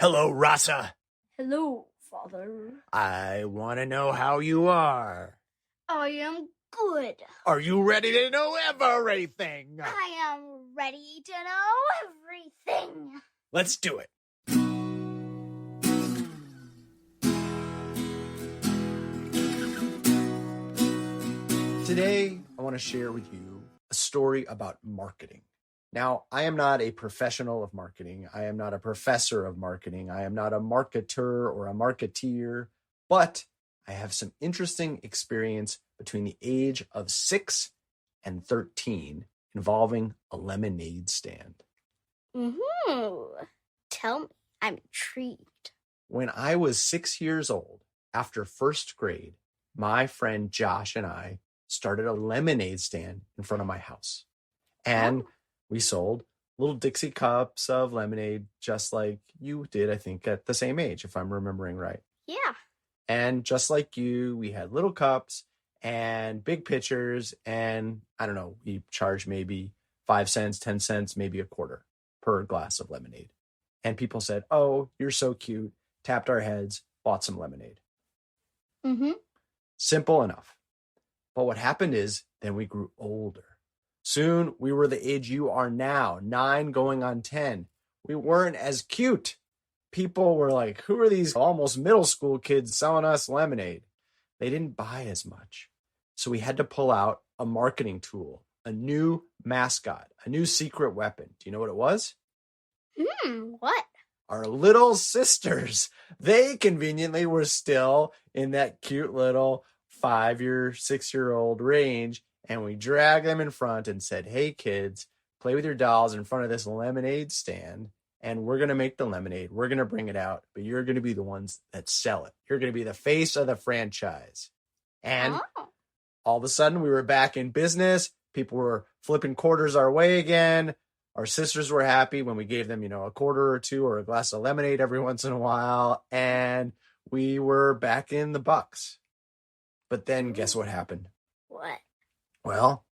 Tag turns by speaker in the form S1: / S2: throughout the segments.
S1: Hello, Rasa.
S2: Hello, Father.
S1: I want to know how you are.
S2: I am good.
S1: Are you ready to know everything?
S2: I am ready to know everything.
S1: Let's do it. Today, I want to share with you a story about marketing. Now, I am not a professional of marketing. I am not a professor of marketing. I am not a marketer or a marketeer, but I have some interesting experience between the age of 6 and 13 involving a lemonade stand.
S2: Tell me, I'm intrigued.
S1: When I was 6 years old, after first grade, my friend Josh and I started a lemonade stand in front of my house. And we sold little Dixie cups of lemonade, just like you did, I think, at the same age, if I'm remembering right.
S2: Yeah.
S1: And just like you, we had little cups and big pitchers. And I don't know, we charged maybe 5 cents, 10 cents, maybe a quarter per glass of lemonade. And people said, "Oh, you're so cute," tapped our heads, bought some lemonade. Simple enough. But what happened is then we grew older. Soon we were the age you are now, 9 going on 10. We weren't as cute. People were like, "Who are these almost middle school kids selling us lemonade?" They didn't buy as much. So we had to pull out a marketing tool, a new mascot, a new secret weapon. Do you know what it was?
S2: What?
S1: Our little sisters. They conveniently were still in that cute little 5-year, 6-year-old range. And we dragged them in front and said, "Hey, kids, play with your dolls in front of this lemonade stand. And we're going to make the lemonade. We're going to bring it out. But you're going to be the ones that sell it. You're going to be the face of the franchise." And all of a sudden, we were back in business. People were flipping quarters our way again. Our sisters were happy when we gave them, a quarter or two or a glass of lemonade every once in a while. And we were back in the bucks. But then guess what happened?
S2: What?
S1: Well,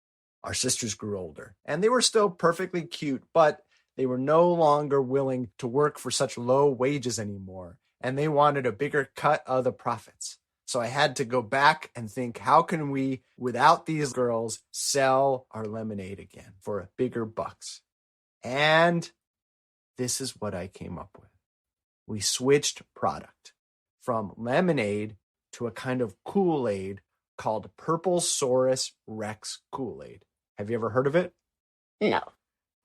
S1: our sisters grew older and they were still perfectly cute, but they were no longer willing to work for such low wages anymore. And they wanted a bigger cut of the profits. So I had to go back and think, how can we, without these girls, sell our lemonade again for bigger bucks? And this is what I came up with. We switched product from lemonade to a kind of Kool-Aid called Purple Saurus Rex Kool-Aid. Have you ever heard of it?
S2: No.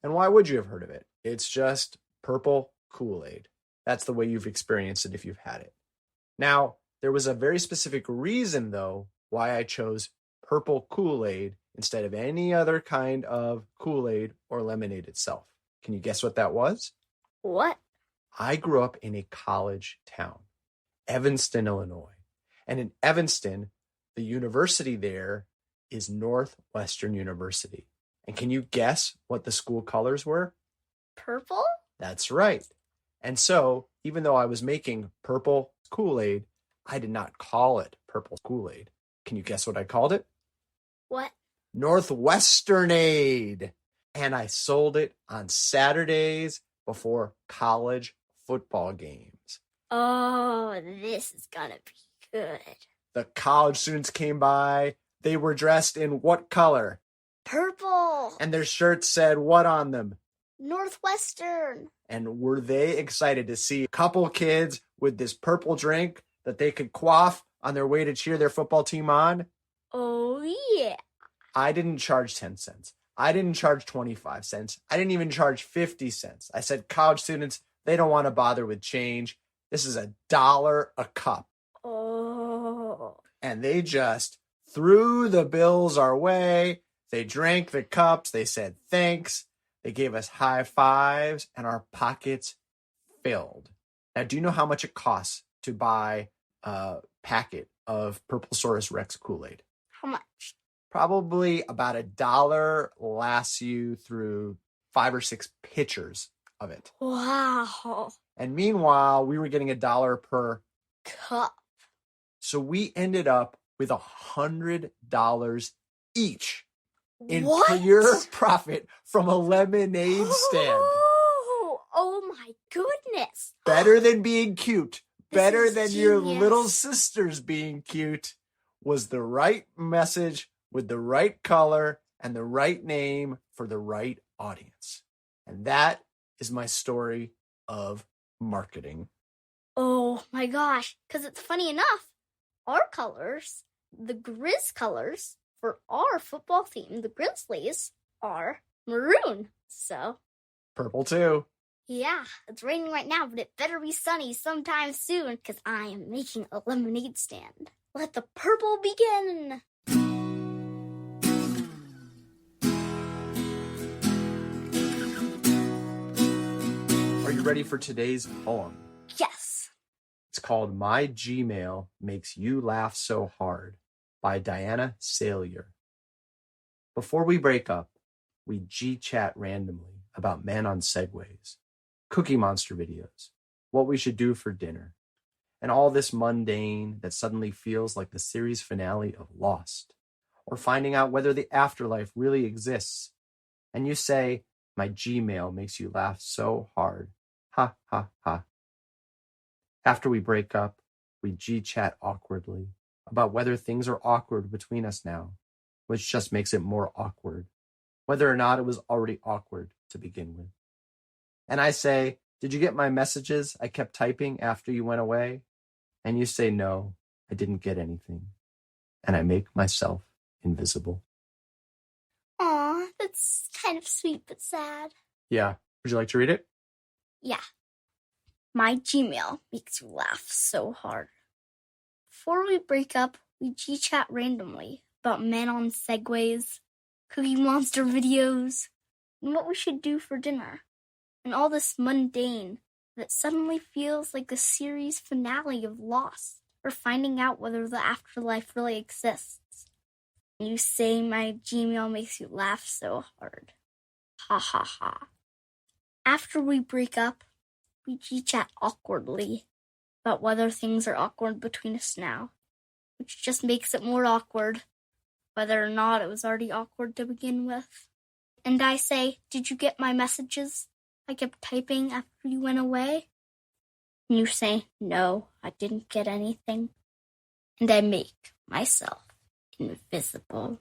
S1: And why would you have heard of it? It's just purple Kool-Aid. That's the way you've experienced it if you've had it. Now, there was a very specific reason, though, why I chose purple Kool-Aid instead of any other kind of Kool-Aid or lemonade itself. Can you guess what that was?
S2: What?
S1: I grew up in a college town, Evanston, Illinois. And in Evanston, the university there is Northwestern University. And can you guess what the school colors were?
S2: Purple?
S1: That's right. And so, even though I was making purple Kool-Aid, I did not call it purple Kool-Aid. Can you guess what I called it?
S2: What?
S1: Northwestern-Aid. And I sold it on Saturdays before college football games.
S2: Oh, this is gonna be good.
S1: The college students came by. They were dressed in what color?
S2: Purple.
S1: And their shirts said what on them?
S2: Northwestern.
S1: And were they excited to see a couple kids with this purple drink that they could quaff on their way to cheer their football team on?
S2: Oh, yeah.
S1: I didn't charge 10 cents. I didn't charge 25 cents. I didn't even charge 50 cents. I said, college students, they don't want to bother with change. This is $1 a cup.
S2: Oh.
S1: And they just threw the bills our way. They drank the cups. They said thanks. They gave us high fives and our pockets filled. Now, do you know how much it costs to buy a packet of Purple Saurus Rex Kool-Aid?
S2: How much?
S1: Probably about $1 lasts you through 5 or 6 pitchers of it.
S2: Wow.
S1: And meanwhile, we were getting $1 per
S2: Cup.
S1: So we ended up with $100 each in
S2: What?
S1: pure profit from a lemonade stand.
S2: Oh my goodness.
S1: Better than being cute, better
S2: is
S1: than your
S2: genius.
S1: little sisters being cute, was the right message with the right color and the right name for the right audience. And that is my story of marketing.
S2: Oh my gosh, because it's funny enough, our colors, the Grizz colors for our football team, the Grizzlies, are maroon. So,
S1: Purple too.
S2: yeah, it's raining right now, but it better be sunny sometime soon because I am making a lemonade stand. Let the purple begin.
S1: Are you ready for today's poem?
S2: Yes.
S1: It's called My Gmail Makes You Laugh So Hard by Diana Salier. Before we break up, we G-chat randomly about men on Segways, Cookie Monster videos, what we should do for dinner, and all this mundane that suddenly feels like the series finale of Lost, or finding out whether the afterlife really exists. And you say, my Gmail makes you laugh so hard. Ha, ha, ha. After we break up, we G-chat awkwardly about whether things are awkward between us now, which just makes it more awkward, whether or not it was already awkward to begin with. And I say, did you get my messages I kept typing after you went away? And you say, no, I didn't get anything. And I make myself invisible.
S2: Aw, that's kind of sweet but sad.
S1: Yeah. Would you like to read it?
S2: Yeah. My Gmail makes you laugh so hard. Before we break up, we G-chat randomly about men on Segways, Cookie Monster videos, and what we should do for dinner, and all this mundane that suddenly feels like the series finale of Lost, or finding out whether the afterlife really exists. And you say my Gmail makes you laugh so hard. Ha ha ha. After we break up, we G-chat awkwardly about whether things are awkward between us now, which just makes it more awkward, whether or not it was already awkward to begin with. And I say, did you get my messages I kept typing after you went away? And you say, no, I didn't get anything. And I make myself invisible.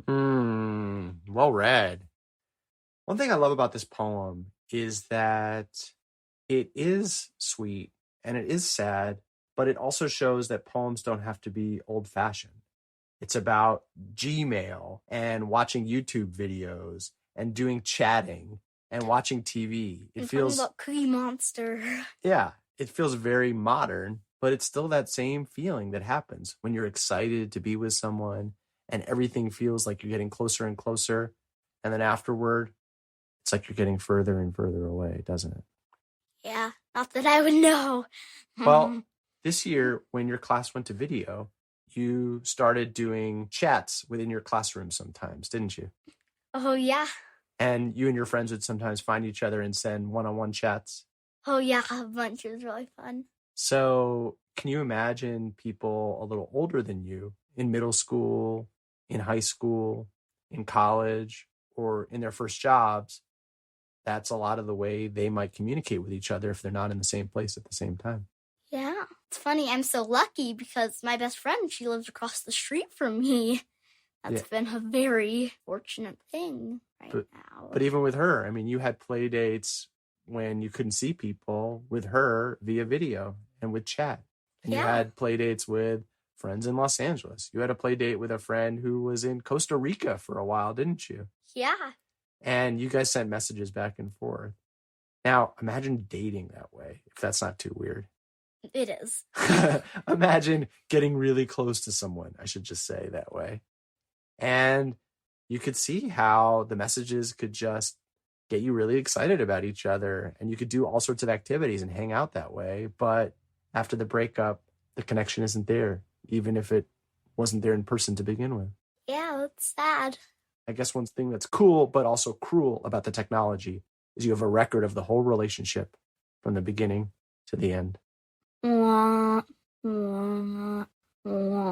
S1: Well read. One thing I love about this poem is that it is sweet and it is sad, but it also shows that poems don't have to be old-fashioned. It's about Gmail and watching YouTube videos and doing chatting and watching TV. It feels
S2: talking about Cookie Monster.
S1: Yeah, it feels very modern, but it's still that same feeling that happens when you're excited to be with someone and everything feels like you're getting closer and closer. And then afterward, it's like you're getting further and further away, doesn't it?
S2: Yeah, not that I would know.
S1: Well, this year, when your class went to video, you started doing chats within your classroom sometimes, didn't you?
S2: Oh, yeah.
S1: And you and your friends would sometimes find each other and send one-on-one chats.
S2: Oh, yeah, a bunch. It was really fun.
S1: So can you imagine people a little older than you in middle school, in high school, in college, or in their first jobs? That's a lot of the way they might communicate with each other if they're not in the same place at the same time.
S2: Yeah, it's funny. I'm so lucky because my best friend, she lives across the street from me. That's been a very fortunate thing now.
S1: But even with her, I mean, you had play dates when you couldn't see people with her via video and with chat. And you had play dates with friends in Los Angeles. You had a play date with a friend who was in Costa Rica for a while, didn't you?
S2: Yeah.
S1: And you guys sent messages back and forth. Now, imagine dating that way, if that's not too weird.
S2: It is.
S1: Imagine getting really close to someone, I should just say that way. And you could see how the messages could just get you really excited about each other. And you could do all sorts of activities and hang out that way. But after the breakup, the connection isn't there, even if it wasn't there in person to begin with.
S2: Yeah, that's sad.
S1: I guess one thing that's cool, but also cruel about the technology is you have a record of the whole relationship from the beginning to the end.
S2: Wah, wah, wah.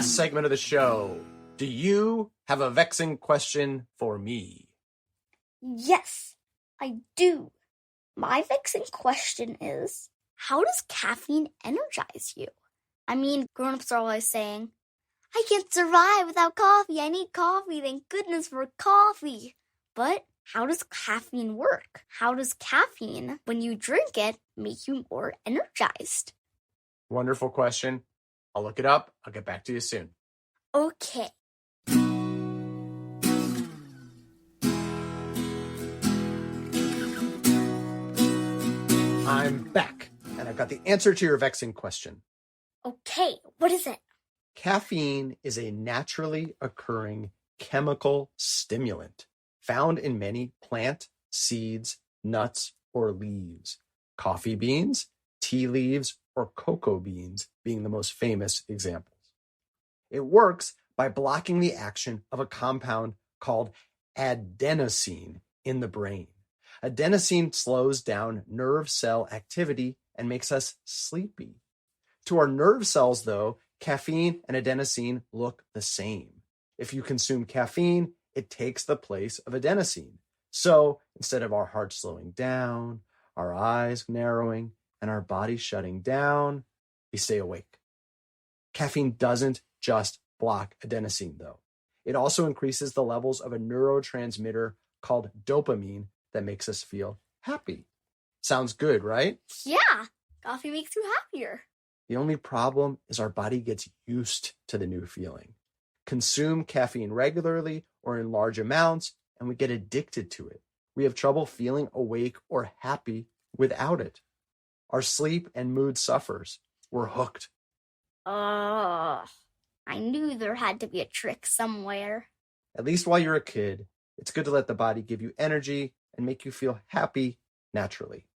S1: last segment of the show. Do you have a vexing question for me?
S2: Yes, I do. My vexing question is, how does caffeine energize you? I mean, grown-ups are always saying, I can't survive without coffee. I need coffee. Thank goodness for coffee. But how does caffeine work? How does caffeine, when you drink it, make you more energized?
S1: Wonderful question. I'll look it up. I'll get back to you soon.
S2: Okay.
S1: I'm back, and I've got the answer to your vexing question.
S2: Okay, what is it?
S1: Caffeine is a naturally occurring chemical stimulant found in many plant, seeds, nuts, or leaves. Coffee beans, tea leaves, or cocoa beans being the most famous examples. It works by blocking the action of a compound called adenosine in the brain. Adenosine slows down nerve cell activity and makes us sleepy. To our nerve cells, though, caffeine and adenosine look the same. If you consume caffeine, it takes the place of adenosine. So instead of our heart slowing down, our eyes narrowing, and our body shutting down, we stay awake. Caffeine doesn't just block adenosine, though. It also increases the levels of a neurotransmitter called dopamine that makes us feel happy. Sounds good, right?
S2: Yeah, coffee makes you happier.
S1: The only problem is our body gets used to the new feeling. Consume caffeine regularly or in large amounts, and we get addicted to it. We have trouble feeling awake or happy without it. Our sleep and mood suffers. We're hooked.
S2: I knew there had to be a trick somewhere.
S1: At least while you're a kid, it's good to let the body give you energy and make you feel happy naturally.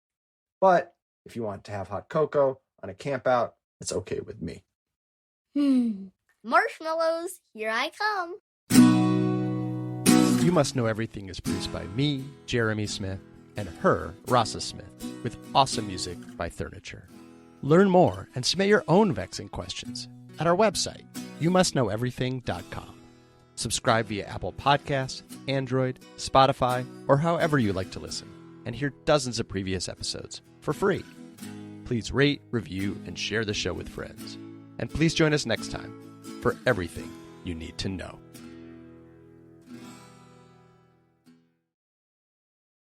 S1: But if you want to have hot cocoa on a camp out, it's okay with me.
S2: Marshmallows, here I come.
S3: You Must Know Everything is produced by me, Jeremy Smith, and her, Rasa Smith, with awesome music by Furniture. Learn more and submit your own vexing questions at our website, youmustknoweverything.com. Subscribe via Apple Podcasts, Android, Spotify, or however you like to listen, and hear dozens of previous episodes for free. Please rate, review, and share the show with friends. And please join us next time for everything you need to know.